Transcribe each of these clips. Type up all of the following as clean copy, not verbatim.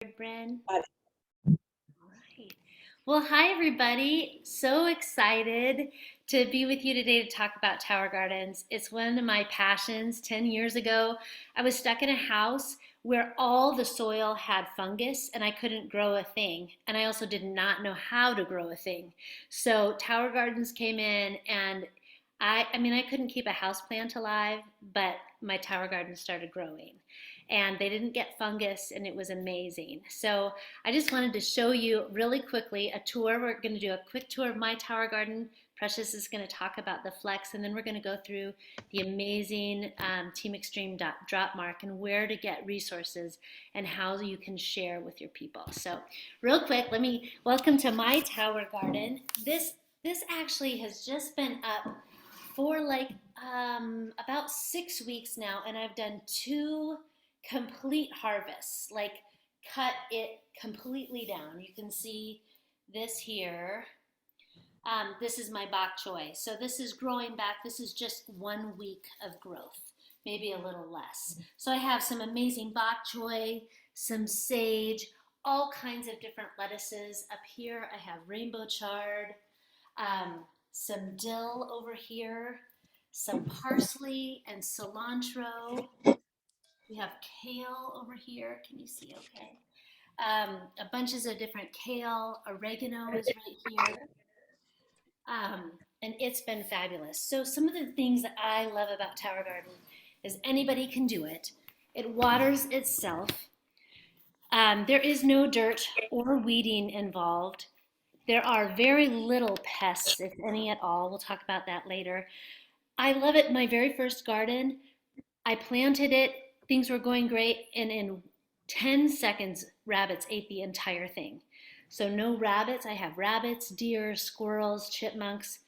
Bren. All right. Well, hi everybody. So excited to be with you today to talk about Tower Gardens. It's one of my passions. 10 years ago, I was stuck in a house where all the soil had fungus and I couldn't grow a thing. And I also did not know how to grow a thing. So Tower Gardens came in and I couldn't keep a house plant alive, but my Tower Garden started growing. And they didn't get fungus and it was amazing. So I just wanted to show you really quickly a tour. We're going to do a quick tour of my Tower Garden. Precious is going to talk about the Flex, and then we're going to go through the amazing Team Extreme drop mark and where to get resources and how you can share with your people. So real quick, let me welcome to my Tower Garden. This actually has just been up for about 6 weeks now, and I've done two complete harvests, like cut it completely down. You can see this here. This is my bok choy. So this is growing back. This is just 1 week of growth, maybe a little less. So I have some amazing bok choy, some sage, all kinds of different lettuces. Up here I have rainbow chard, some dill over here, some parsley and cilantro. We have kale over here. Can you see okay? A bunches of different kale. Oregano is right here. And it's been fabulous. So some of the things that I love about Tower Garden is anybody can do it. It waters itself. There is no dirt or weeding involved. There are very little pests, if any at all. We'll talk about that later. I love it. My very first garden, I planted it, things were going great, and in 10 seconds, rabbits ate the entire thing. So, no rabbits. I have rabbits, deer, squirrels, chipmunks.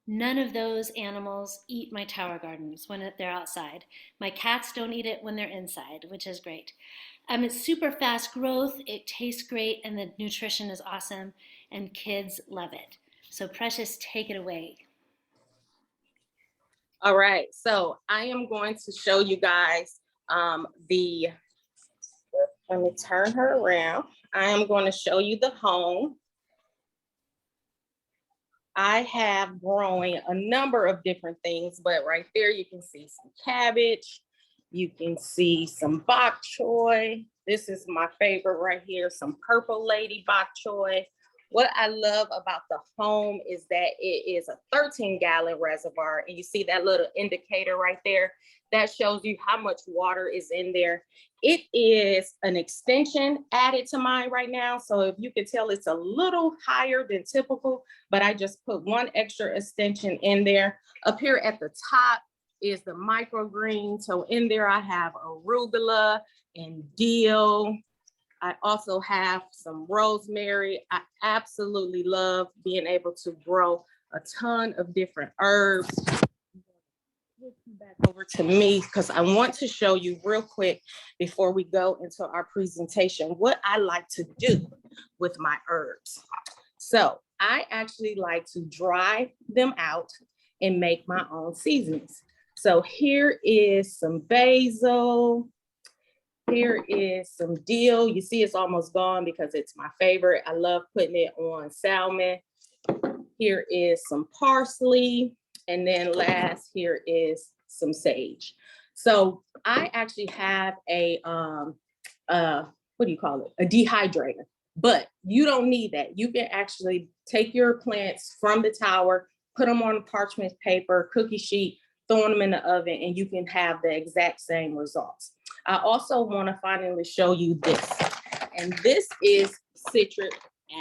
None of those animals eat my tower gardens when they're outside. My cats don't eat it when they're inside, which is great. It's super fast growth, it tastes great, and the nutrition is awesome, and kids love it. So, Precious, take it away. All right, so I am going to show you guys let me turn her around. I am going to show you the home. I have growing a number of different things, but right there you can see some cabbage. You can see some bok choy. This is my favorite right here, some purple lady bok choy. What I love about the home is that it is a 13-gallon reservoir, and you see that little indicator right there that shows you how much water is in there. It is an extension added to mine right now, so if you can tell, it's a little higher than typical, but I just put one extra extension in there. Up here at the top is the microgreen, so in there I have arugula and dill. I also have some rosemary. I absolutely love being able to grow a ton of different herbs. Back over to me because I want to show you real quick before we go into our presentation what I like to do with my herbs. So I actually like to dry them out and make my own seasonings. So here is some basil. Here is some dill. You see it's almost gone because it's my favorite. I love putting it on salmon. Here is some parsley. And then last, here is some sage. So I actually have a, what do you call it? A dehydrator, but you don't need that. You can actually take your plants from the tower, put them on a parchment paper, cookie sheet, throw them in the oven, and you can have the exact same results. I also want to finally show you this, and this is citric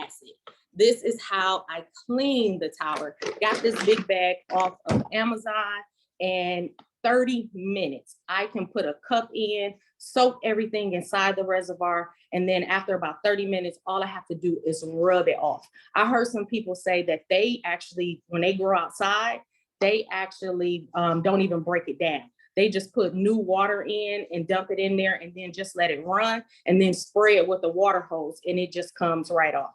acid. This is how I clean the tower. Got this big bag off of Amazon, and 30 minutes, I can put a cup in, soak everything inside the reservoir, and then after about 30 minutes, all I have to do is rub it off. I heard some people say that they actually, when they grow outside, they actually don't even break it down. They just put new water in and dump it in there and then just let it run and then spray it with a water hose and it just comes right off.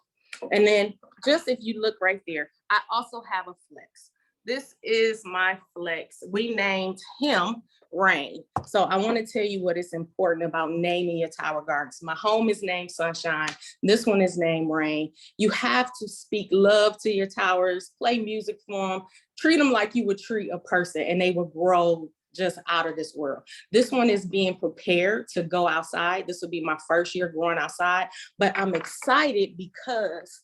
And then just if you look right there, I also have a Flex. This is my Flex. We named him rain. So I want to tell you what is important about naming your tower gardens. My home is named Sunshine. This one is named Rain. You have to speak love to your towers, play music for them, treat them like you would treat a person, and they will grow just out of this world. This one is being prepared to go outside. This will be my first year going outside, but I'm excited because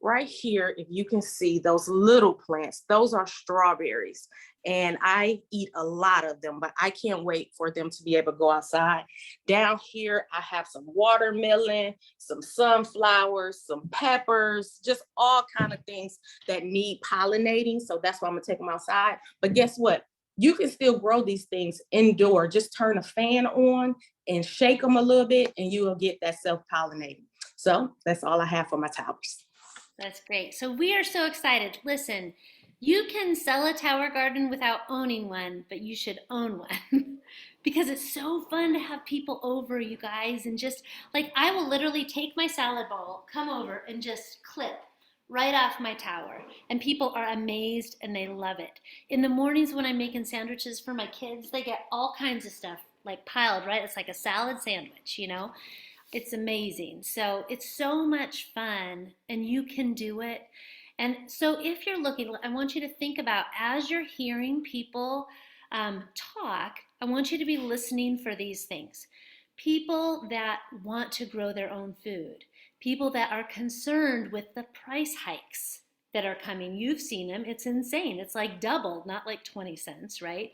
right here, if you can see those little plants, those are strawberries. And I eat a lot of them, but I can't wait for them to be able to go outside. Down here, I have some watermelon, some sunflowers, some peppers, just all kind of things that need pollinating. So that's why I'm gonna take them outside. But guess what? You can still grow these things indoor. Just turn a fan on and shake them a little bit and you will get that self-pollinating. So that's all I have for my towers. That's great. So we are so excited. Listen, you can sell a tower garden without owning one, but you should own one because it's so fun to have people over, you guys. And just like I will literally take my salad bowl, come over, and just clip right off my tower. And people are amazed and they love it. In the mornings when I'm making sandwiches for my kids, they get all kinds of stuff like piled, right? It's like a salad sandwich, you know? It's amazing. So it's so much fun and you can do it. And so if you're looking, I want you to think about as you're hearing people talk, I want you to be listening for these things. People that want to grow their own food, people that are concerned with the price hikes that are coming. You've seen them. It's insane. It's like doubled, not like 20 cents, right?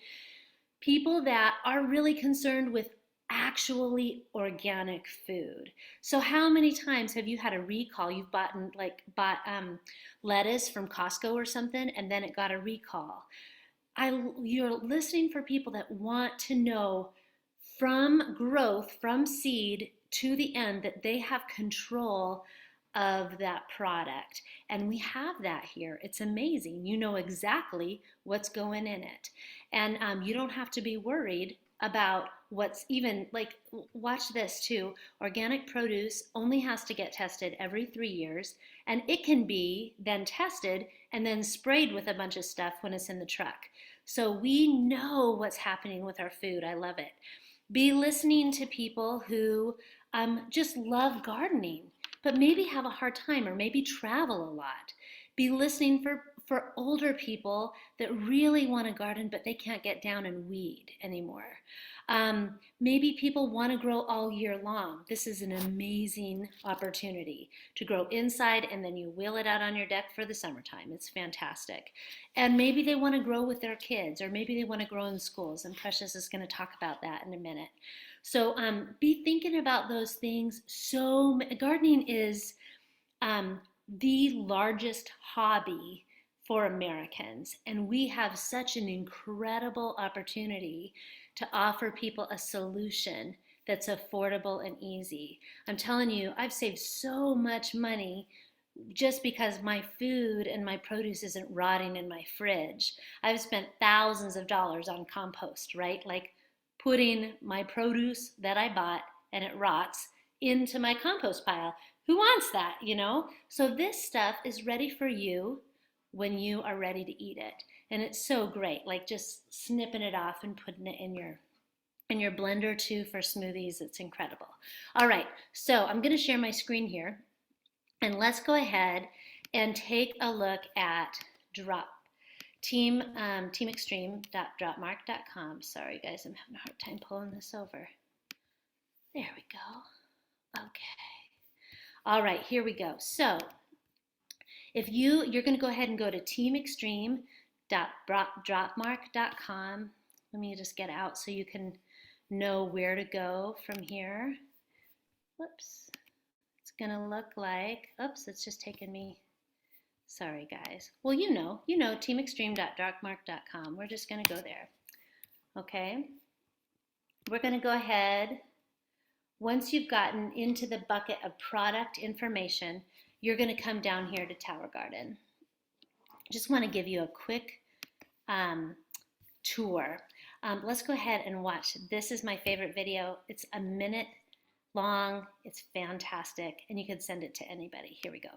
People that are really concerned with actually organic food. So how many times have you had a recall? You've bought lettuce from Costco or something and then it got a recall. You're listening for people that want to know from growth, from seed to the end, that they have control of that product. And we have that here. It's amazing. You know exactly what's going in it. And you don't have to be worried about what's even like, watch this too. Organic produce only has to get tested every 3 years, and it can be then tested and then sprayed with a bunch of stuff when it's in the truck. So we know what's happening with our food. I love it. Be listening to people who just love gardening, but maybe have a hard time or maybe travel a lot. Be listening for older people that really want to garden, but they can't get down and weed anymore. Maybe people want to grow all year long. This is an amazing opportunity to grow inside and then you wheel it out on your deck for the summertime. It's fantastic. And maybe they want to grow with their kids or maybe they want to grow in schools, and Precious is going to talk about that in a minute. So be thinking about those things. So gardening is the largest hobby for Americans, and we have such an incredible opportunity to offer people a solution that's affordable and easy. I'm telling you, I've saved so much money just because my food and my produce isn't rotting in my fridge. I've spent thousands of dollars on compost, right? Like putting my produce that I bought and it rots into my compost pile. Who wants that, you know? So this stuff is ready for you when you are ready to eat it. And it's so great, like just snipping it off and putting it in your blender too for smoothies. It's incredible. All right, so I'm gonna share my screen here and let's go ahead and take a look at teamextreme.dropmark.com. Sorry guys, I'm having a hard time pulling this over. There we go. Okay. All right, here we go. So if you're going to go ahead and go to teamextreme.dropmark.com. Let me just get out so you can know where to go from here. Whoops. It's going to look like, oops, it's just taken me. Sorry, guys. Well, you know, teamextreme.dropmark.com. We're just going to go there. Okay. We're going to go ahead. Once you've gotten into the bucket of product information, you're going to come down here to Tower Garden. Just want to give you a quick tour. Let's go ahead and watch. This is my favorite video. It's a minute long. It's fantastic, and you can send it to anybody. Here we go.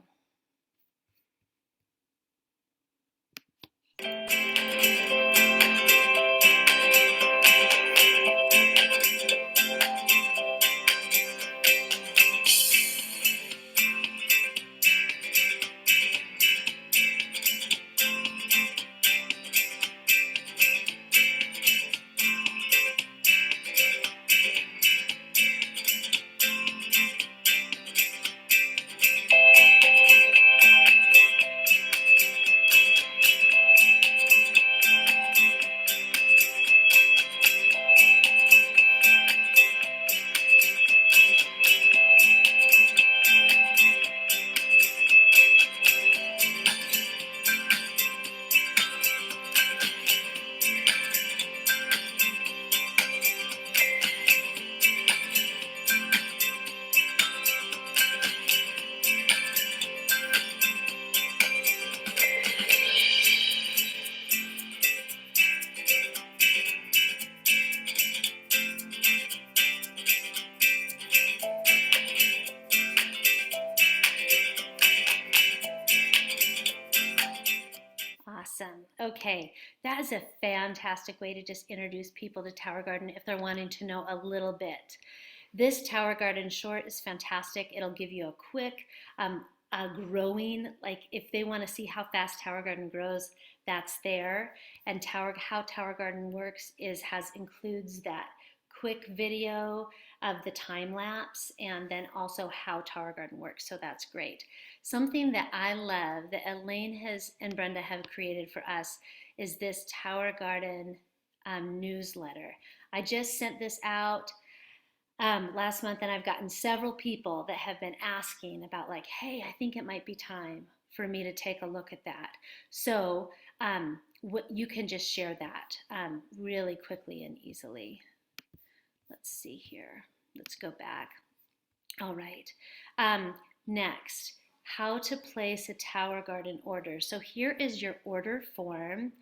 Okay, that is a fantastic way to just introduce people to Tower Garden if they're wanting to know a little bit. This Tower Garden short is fantastic. It'll give you a quick growing, like if they want to see how fast Tower Garden grows, that's there. And how Tower Garden works includes that quick video of the time lapse and then also how Tower Garden works. So that's great. Something that I love that Elaine and Brenda have created for us is this Tower Garden newsletter. I just sent this out last month, and I've gotten several people that have been asking about, like, hey, I think it might be time for me to take a look at that. So what you can just share that really quickly and easily. Let's see here. Let's go back. All right. Next, how to place a Tower Garden order. So here is your order form.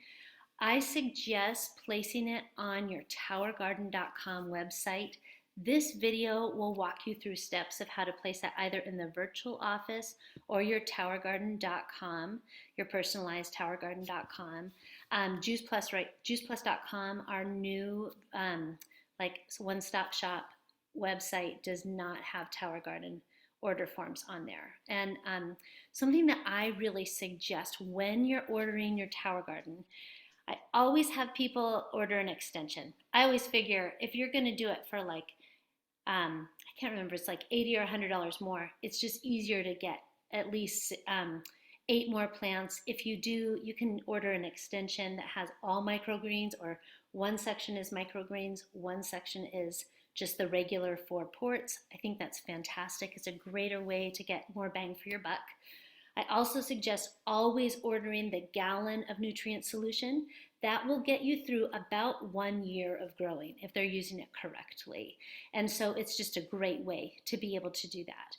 I suggest placing it on your towergarden.com website. This video will walk you through steps of how to place that either in the virtual office or your towergarden.com, your personalized towergarden.com. JuicePlus.com, our new like one-stop shop website, does not have Tower Garden order forms on there. And something that I really suggest when you're ordering your Tower Garden, I always have people order an extension. I always figure if you're going to do it for like, I can't remember, it's like $80 or $100 more. It's just easier to get at least 8 more plants. If you do, you can order an extension that has all microgreens, or one section is microgreens, one section is just the regular 4 ports. I think that's fantastic. It's a greater way to get more bang for your buck. I also suggest always ordering the gallon of nutrient solution. That will get you through about 1 year of growing if they're using it correctly. And so it's just a great way to be able to do that.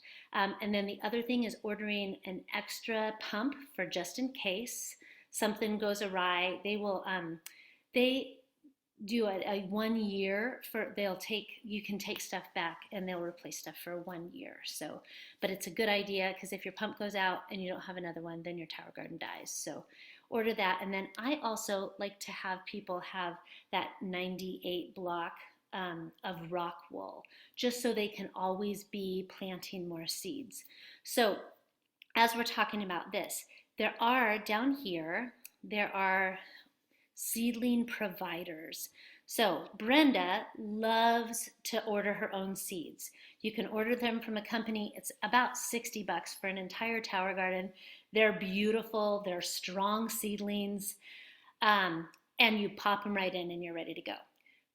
And then the other thing is ordering an extra pump for just in case something goes awry. They do a 1 year you can take stuff back and they'll replace stuff for 1 year. So, but it's a good idea, because if your pump goes out and you don't have another one, then your Tower Garden dies. So order that. And then I also like to have people have that 98 block of rock wool, just so they can always be planting more seeds. So as we're talking about this, there are seedling providers. So Brenda loves to order her own seeds. You can order them from a company. It's about $60 for an entire Tower Garden. They're beautiful. They're strong seedlings. And you pop them right in and you're ready to go.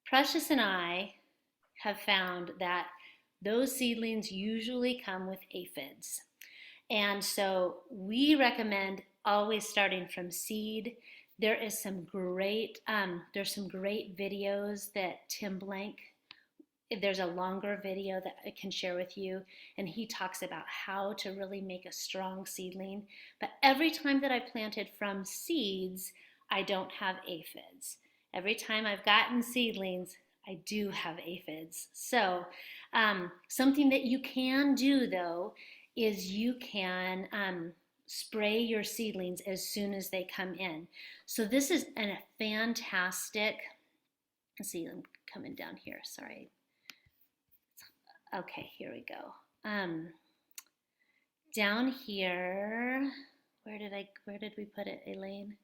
Precious and I have found that those seedlings usually come with aphids. And so we recommend always starting from seed. There's some great videos that Tim Blank, there's a longer video that I can share with you, and he talks about how to really make a strong seedling. But every time that I planted from seeds, I don't have aphids. Every time I've gotten seedlings, I do have aphids. So something that you can do, though, is you can spray your seedlings as soon as they come in. So this is a fantastic, let's see, I'm coming down here, sorry. Okay, here we go. Down here, where did we put it, Elaine?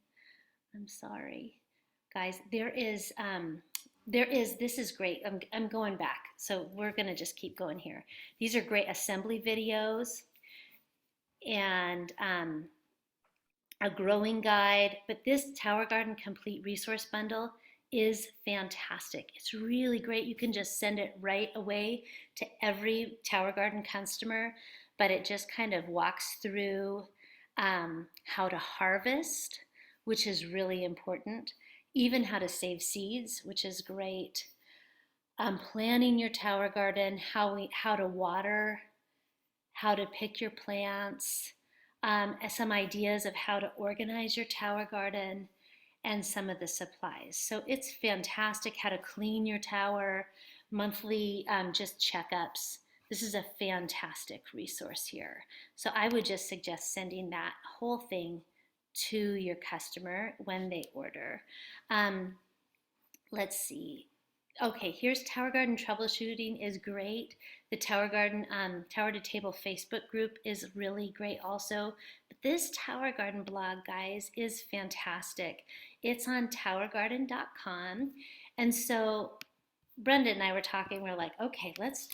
I'm sorry. Guys, this is great. I'm going back, so we're gonna just keep going here. These are great assembly videos and a growing guide, but this Tower Garden Complete Resource Bundle is fantastic. It's really great. You can just send it right away to every Tower Garden customer, but it just kind of walks through how to harvest, which is really important, even how to save seeds, which is great, planning your Tower Garden, how to water, how to pick your plants, some ideas of how to organize your Tower Garden, and some of the supplies. So it's fantastic. How to clean your tower, monthly just checkups. This is a fantastic resource here. So I would just suggest sending that whole thing to your customer when they order. Let's see. Okay, here's Tower Garden troubleshooting is great. The Tower Garden Tower to Table Facebook group is really great also. But this Tower Garden blog, guys, is fantastic. It's on towergarden.com. And so Brenda and I were talking, we're like, okay, let's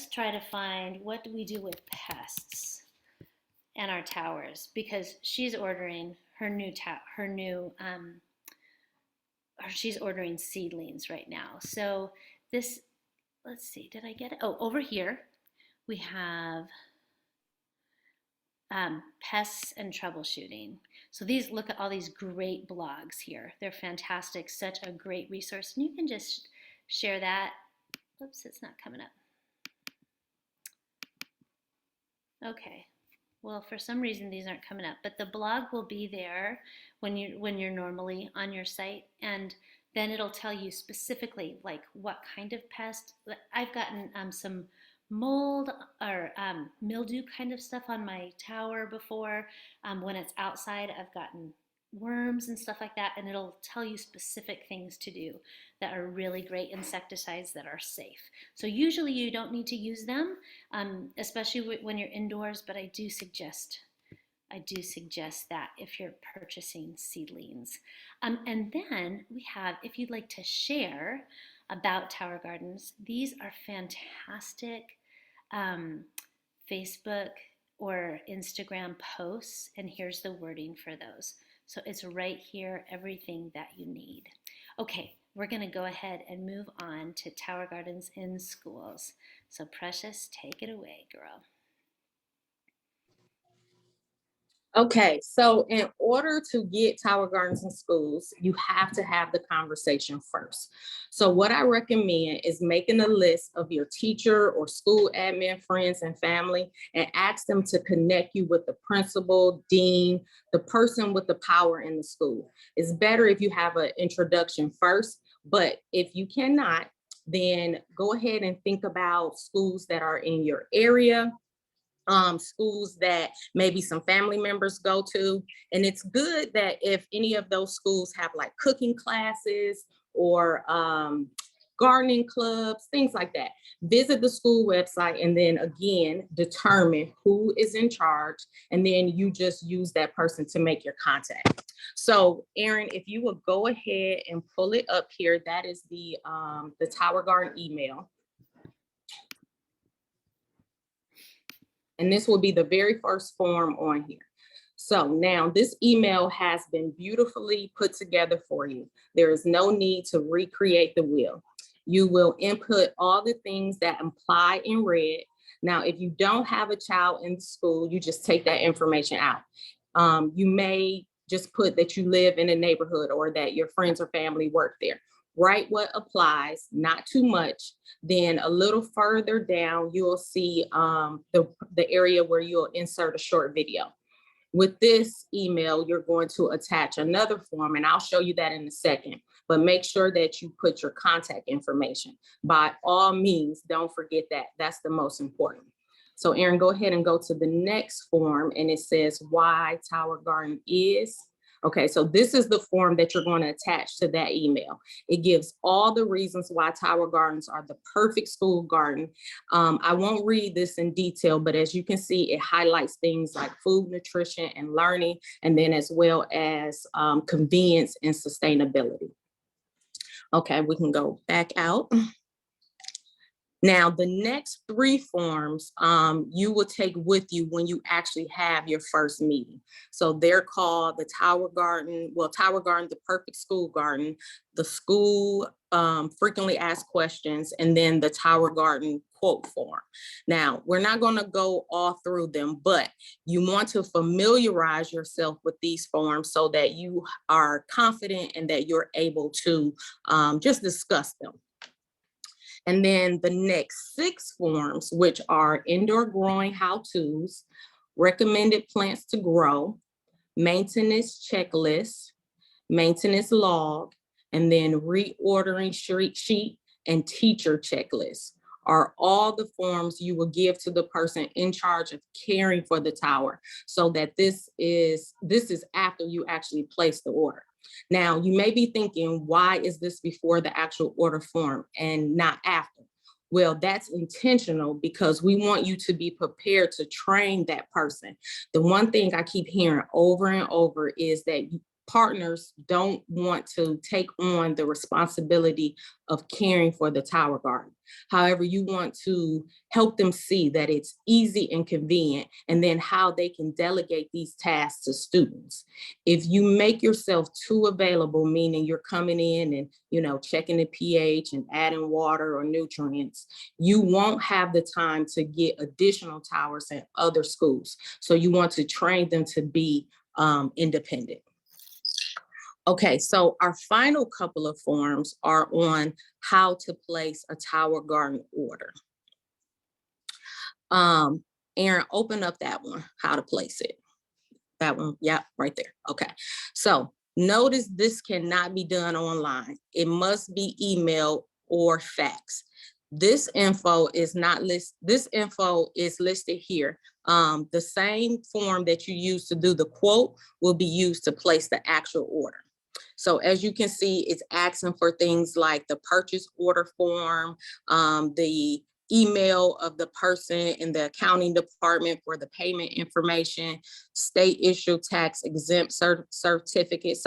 try to find what do we do with pests and our towers, because she's ordering her new or she's ordering seedlings right now. So this, let's see, did I get it? Oh, over here we have pests and troubleshooting. So these, look at all these great blogs here. They're fantastic, such a great resource. And you can just share that. Oops, it's not coming up. Okay. Well, for some reason these aren't coming up, but the blog will be there when you're normally on your site, and then it'll tell you specifically like what kind of pest. I've gotten some mold or mildew kind of stuff on my tower before. When it's outside, I've gotten worms and stuff like that, and it'll tell you specific things to do that are really great insecticides that are safe. So usually you don't need to use them, especially when you're indoors, but I do suggest that if you're purchasing seedlings. And then we have, if you'd like to share about Tower Gardens, these are fantastic Facebook or Instagram posts, and here's the wording for those. So it's right here, everything that you need. Okay, we're gonna go ahead and move on to Tower Gardens in schools. So Precious, take it away, girl. Okay, so in order to get Tower Gardens in schools, you have to have the conversation first. So what I recommend is making a list of your teacher or school admin friends and family and ask them to connect you with the principal, dean, the person with the power in the school. It's better if you have an introduction first, but if you cannot, then go ahead and think about schools that are in your area, schools that maybe some family members go to. And it's good that if any of those schools have like cooking classes or gardening clubs, things like that, visit the school website and then again, determine who is in charge. And then you just use that person to make your contact. So Erin, if you would go ahead and pull it up here, that is the Tower Garden email. And this will be the very first form on here. So now this email has been beautifully put together for you. There is no need to recreate the wheel. You will input all the things that imply in red. Now, if you don't have a child in school, you just take that information out. You may just put that you live in a neighborhood or that your friends or family work there. Write what applies, not too much. Then a little further down, you'll see the area where you'll insert a short video. With this email, you're going to attach another form, and I'll show you that in a second, but make sure that you put your contact information. By all means, don't forget that. That's the most important. So Erin, go ahead and go to the next form, and it says why Tower Garden is. Okay, so this is the form that you're going to attach to that email. It gives all the reasons why Tower Gardens are the perfect school garden. I won't read this in detail, but as you can see, it highlights things like food, nutrition, and learning, and then as well as convenience and sustainability. Okay, we can go back out. Now, the next three forms you will take with you when you actually have your first meeting. So they're called the Tower Garden, Tower Garden, the Perfect School Garden, the School Frequently Asked Questions, and then the Tower Garden Quote Form. Now, we're not going to go all through them, but you want to familiarize yourself with these forms so that you are confident and that you're able to just discuss them. And then the next 6 forms, which are indoor growing how-tos, recommended plants to grow, maintenance checklist, maintenance log, and then reordering sheet and teacher checklist, are all the forms you will give to the person in charge of caring for the tower, so that this is after you actually place the order. Now, you may be thinking, why is this before the actual order form and not after? Well, that's intentional because we want you to be prepared to train that person. The one thing I keep hearing over and over is that partners don't want to take on the responsibility of caring for the tower garden. However, you want to help them see that it's easy and convenient, and then how they can delegate these tasks to students. If you make yourself too available, meaning you're coming in and, you know, checking the pH and adding water or nutrients, you won't have the time to get additional towers in other schools. So you want to train them to be independent. Okay, so our final couple of forms are on how to place a tower garden order. Aaron, open up that one, how to place it. That one, yeah, right there. Okay, so notice this cannot be done online. It must be email or fax. This info is not listed. This info is listed here. The same form that you use to do the quote will be used to place the actual order. So as you can see, it's asking for things like the purchase order form, the email of the person in the accounting department for the payment information, state issue tax exempt certificate,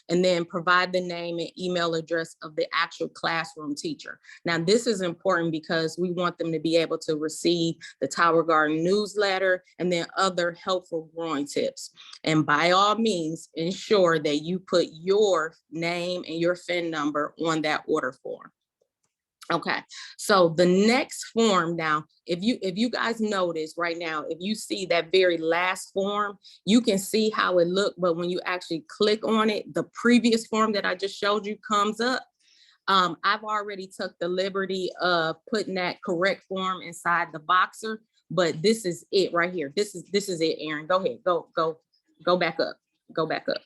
and then provide the name and email address of the actual classroom teacher. Now, this is important because we want them to be able to receive the Tower Garden newsletter and then other helpful growing tips. And by all means, ensure that you put your name and your FIN number on that order form. Okay, so the next form now, if you guys notice right now, if you see that very last form, you can see how it looked, but when you actually click on it, the previous form that I just showed you comes up. I've already took the liberty of putting that correct form inside the Boxer, but this is it right here. This is it, Aaron. Go ahead, go back up, go back up.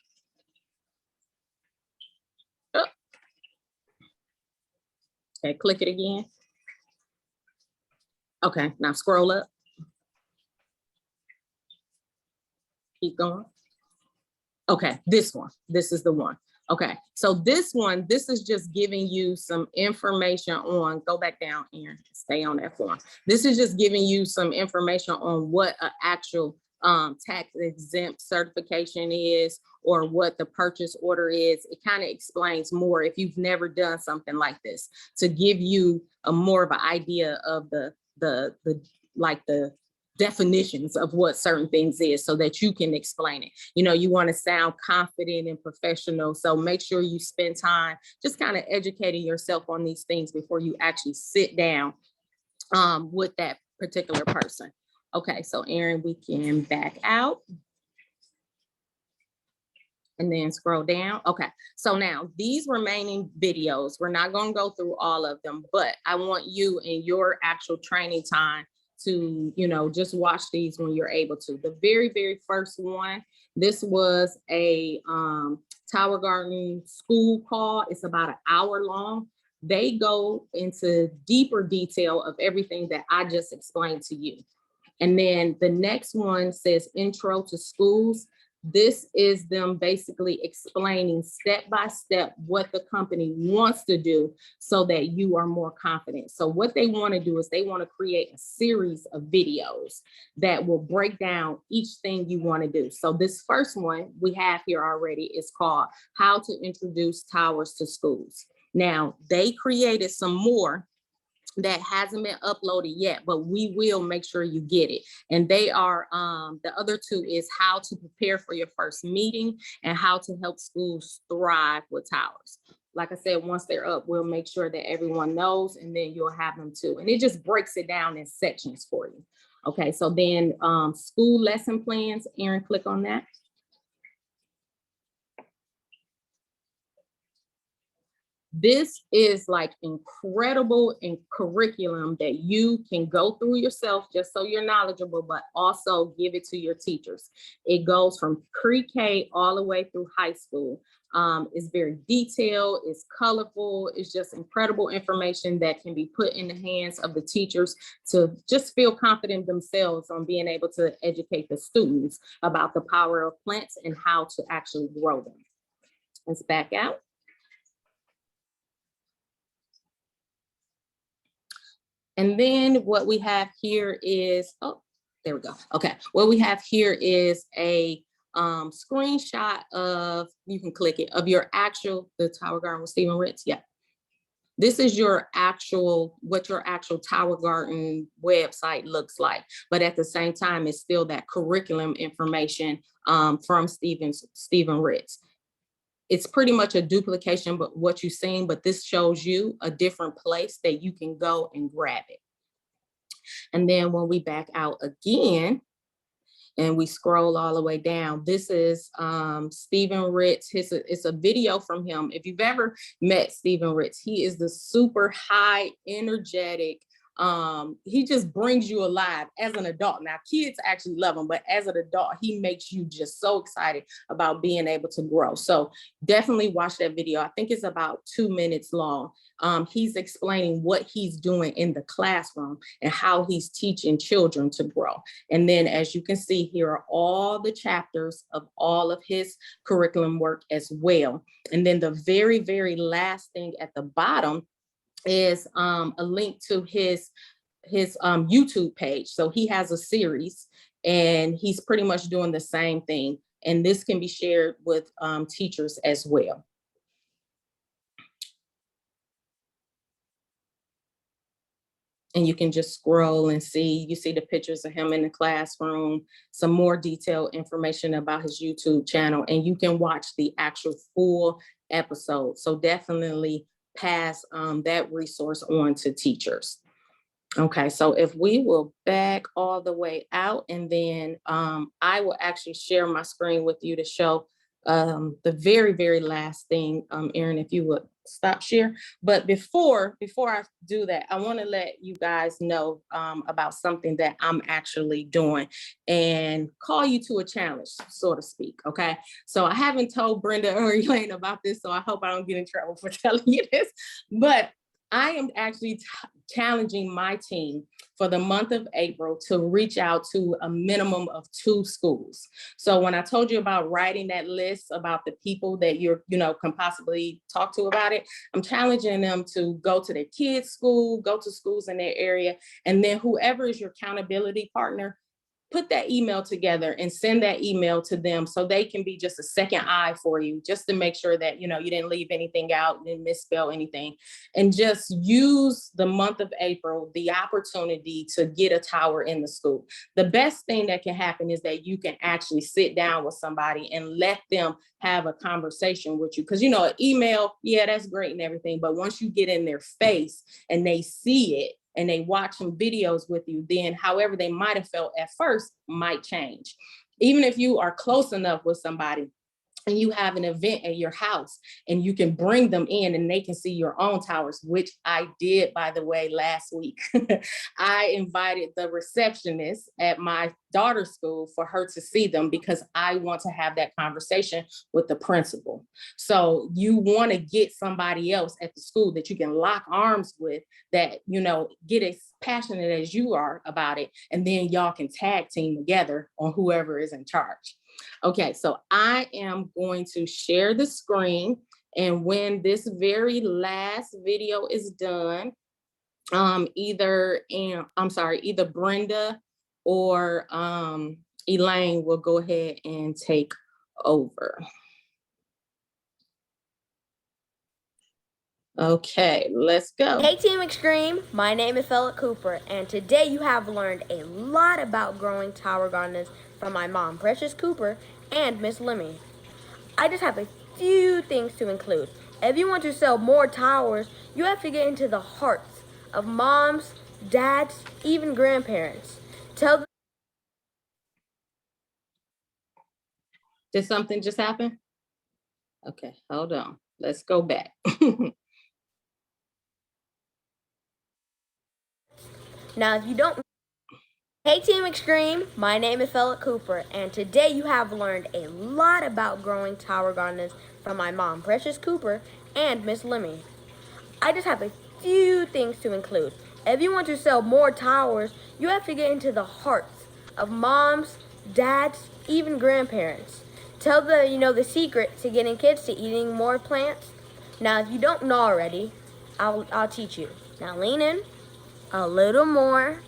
Okay, click it again. Okay, now scroll up. Keep going. Okay, this one, this is the one. Okay, so this one, this is just giving you some information on, go back down, Aaron, stay on that form. This is just giving you some information on what an actual tax exempt certification is, or what the purchase order is. It kind of explains more if you've never done something like this, to give you a more of an idea of the definitions of what certain things is, so that you can explain it. You know, you want to sound confident and professional, so make sure you spend time just kind of educating yourself on these things before you actually sit down with that particular person. Okay, so Aaron, we can back out and then scroll down. Okay, so now these remaining videos, we're not going to go through all of them, but I want you in your actual training time to, you know, just watch these when you're able to. The very, very first one, this was a Tower Garden school call. It's about an hour long. They go into deeper detail of everything that I just explained to you. And then the next one says Intro to Schools. This is them basically explaining step by step what the company wants to do so that you are more confident. So what they want to do is they want to create a series of videos that will break down each thing you want to do. So this first one we have here already is called How to Introduce Towers to Schools. Now, they created some more that hasn't been uploaded yet, but we will make sure you get it. And they are, the other two is how to prepare for your first meeting and how to help schools thrive with towers. Like I said, once they're up, we'll make sure that everyone knows, and then you'll have them too. And it just breaks it down in sections for you. Okay, so then school lesson plans, Aaron, click on that. This is like incredible in curriculum that you can go through yourself just so you're knowledgeable, but also give it to your teachers. It goes from pre-K all the way through high school. It's very detailed, it's colorful, it's just incredible information that can be put in the hands of the teachers to just feel confident themselves on being able to educate the students about the power of plants and how to actually grow them. Let's back out. And then what we have here is, oh, there we go. Okay, what we have here is a screenshot of, you can click it, of your actual, the Tower Garden with Stephen Ritz. Yeah. This is your actual, what your actual Tower Garden website looks like. But at the same time, it's still that curriculum information from Stephen Ritz. It's pretty much a duplication, but what you've seen, but this shows you a different place that you can go and grab it. And then when we back out again, and we scroll all the way down, this is Stephen Ritz. It's a video from him. If you've ever met Stephen Ritz, he is the super high energetic, he just brings you alive as an adult. Now, kids actually love him, but as an adult, he makes you just so excited about being able to grow. So definitely watch that video. I think it's about 2 minutes long. He's explaining what he's doing in the classroom and how he's teaching children to grow. And then, as you can see, here are all the chapters of all of his curriculum work as well. And then the very, very last thing at the bottom is a link to his YouTube page. So he has a series and he's pretty much doing the same thing. And this can be shared with teachers as well. And you can just scroll and see, you see the pictures of him in the classroom, some more detailed information about his YouTube channel, and you can watch the actual full episode. So definitely pass that resource on to teachers. Okay, so if we will back all the way out, and then I will actually share my screen with you to show the very, very last thing, Erin, if you would stop share. But before I do that, I want to let you guys know about something that I'm actually doing and call you to a challenge, so to speak. Okay, so I haven't told Brenda or Elaine about this, so I hope I don't get in trouble for telling you this, but I am actually challenging my team for the month of April to reach out to a minimum of 2 schools. So when I told you about writing that list about the people that can possibly talk to about it, I'm challenging them to go to their kids' school, go to schools in their area, and then whoever is your accountability partner, put that email together and send that email to them so they can be just a second eye for you, just to make sure that you didn't leave anything out, didn't misspell anything, and just use the month of April, the opportunity to get a tower in the school. The best thing that can happen is that you can actually sit down with somebody and let them have a conversation with you. Because an email, yeah, that's great and everything, but once you get in their face and they see it, and they watch some videos with you, then however they might have felt at first might change. Even if you are close enough with somebody and you have an event at your house and you can bring them in and they can see your own towers, which I did, by the way, last week. I invited the receptionist at my daughter's school for her to see them because I want to have that conversation with the principal. So you want to get somebody else at the school that you can lock arms with, that, get as passionate as you are about it. And then y'all can tag team together on whoever is in charge. Okay, so I am going to share the screen, and when this very last video is done, either Brenda or Elaine will go ahead and take over. Okay, let's go. Hey Team Extreme, my name is Philip Cooper, and today you have learned a lot about growing tower gardens from my mom, Precious Cooper, and Miss Lemmy. I just have a few things to include. If you want to sell more towers, you have to get into the hearts of moms, dads, even grandparents. Tell them. Did something just happen? Okay, hold on. Let's go back. Now, if you don't, hey Team Extreme, my name is Philip Cooper, and today you have learned a lot about growing tower gardens from my mom, Precious Cooper, and Miss Lemmy. I just have a few things to include. If you want to sell more towers, you have to get into the hearts of moms, dads, even grandparents. Tell the secret to getting kids to eating more plants. Now, if you don't know already, I'll teach you. Now lean in a little more.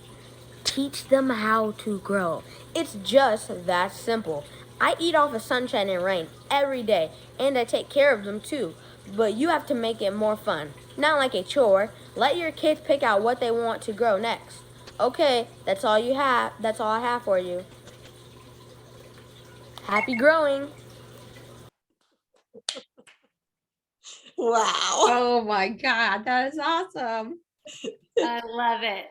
Teach them how to grow. It's just that simple. I eat off of sunshine and rain every day, and I take care of them too. But you have to make it more fun, not like a chore. Let your kids pick out what they want to grow next. Okay, that's all you have. That's all I have for you. Happy growing. Wow. Oh my God, that is awesome. I love it.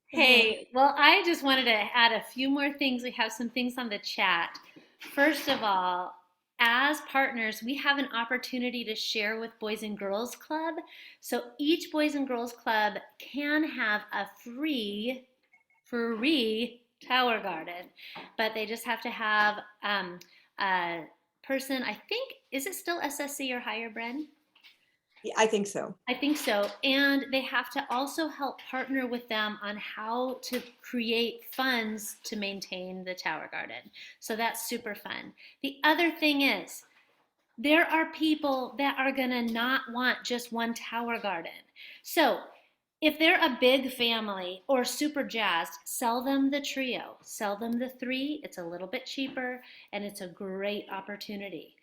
Hey, well, I just wanted to add a few more things. We have some things on the chat. First of all, as partners, we have an opportunity to share with Boys and Girls Club. So each Boys and Girls Club can have a free tower garden, but they just have to have a person, I think, is it still SSC or higher, Bren? Yeah, I think so. I think so. And they have to also help partner with them on how to create funds to maintain the tower garden. So that's super fun. The other thing is, there are people that are going to not want just one tower garden. So if they're a big family or super jazzed, sell them the trio, sell them the three. It's a little bit cheaper and it's a great opportunity.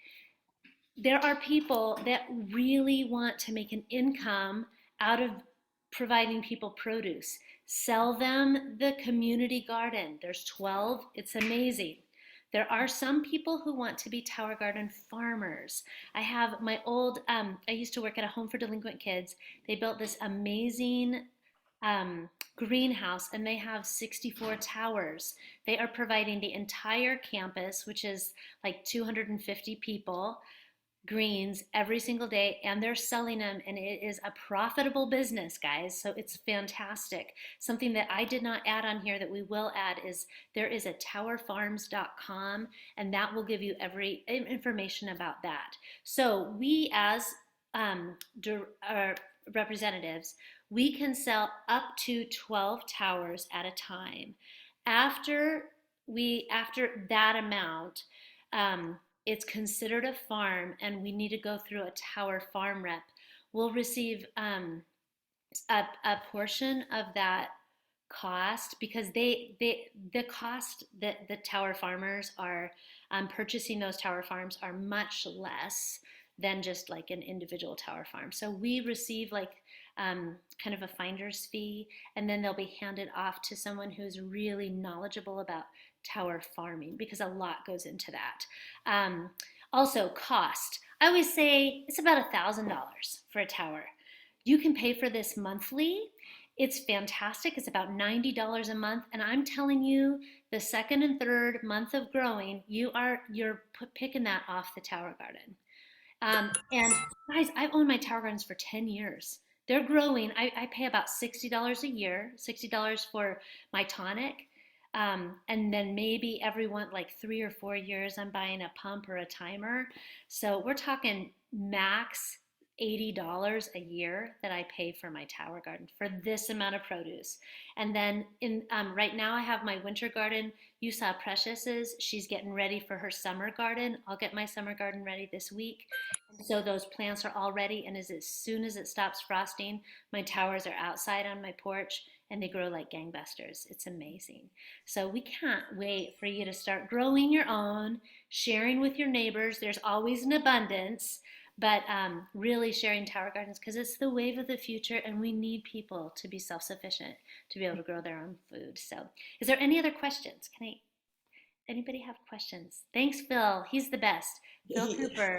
There are people that really want to make an income out of providing people produce. Sell them the community garden. There's 12. It's amazing. There are some people who want to be tower garden farmers. I have my old, I used to work at a home for delinquent kids. They built this amazing greenhouse and they have 64 towers. They are providing the entire campus, which is like 250 people, greens every single day, and they're selling them, and it is a profitable business, guys. So it's fantastic. Something that I did not add on here that we will add is there is a towerfarms.com, and that will give you every information about that. So we as representatives, we can sell up to 12 towers at a time. After that amount, it's considered a farm and we need to go through a tower farm rep. We'll receive a portion of that cost because the cost that the tower farmers are purchasing those tower farms are much less than just like an individual tower farm. So we receive like kind of a finder's fee, and then they'll be handed off to someone who's really knowledgeable about tower farming because a lot goes into that. Also, cost. I always say it's about $1,000 for a tower. You can pay for this monthly. It's fantastic. It's about $90 a month, and I'm telling you, the second and third month of growing, you're picking that off the tower garden. And guys, I've owned my tower gardens for 10 years. They're growing. I pay about $60 a year, $60 for my tonic. And then maybe like 3 or 4 years, I'm buying a pump or a timer. So we're talking max $80 a year that I pay for my tower garden for this amount of produce. And then right now I have my winter garden. You saw Precious's. She's getting ready for her summer garden. I'll get my summer garden ready this week. So those plants are all ready. And as soon as it stops frosting, my towers are outside on my porch and they grow like gangbusters. It's amazing. So we can't wait for you to start growing your own, sharing with your neighbors. There's always an abundance, but really sharing tower gardens because it's the wave of the future and we need people to be self-sufficient to be able to grow their own food. So is there any other questions? Anybody have questions? Thanks, Phil. He's the best. Phil Cooper.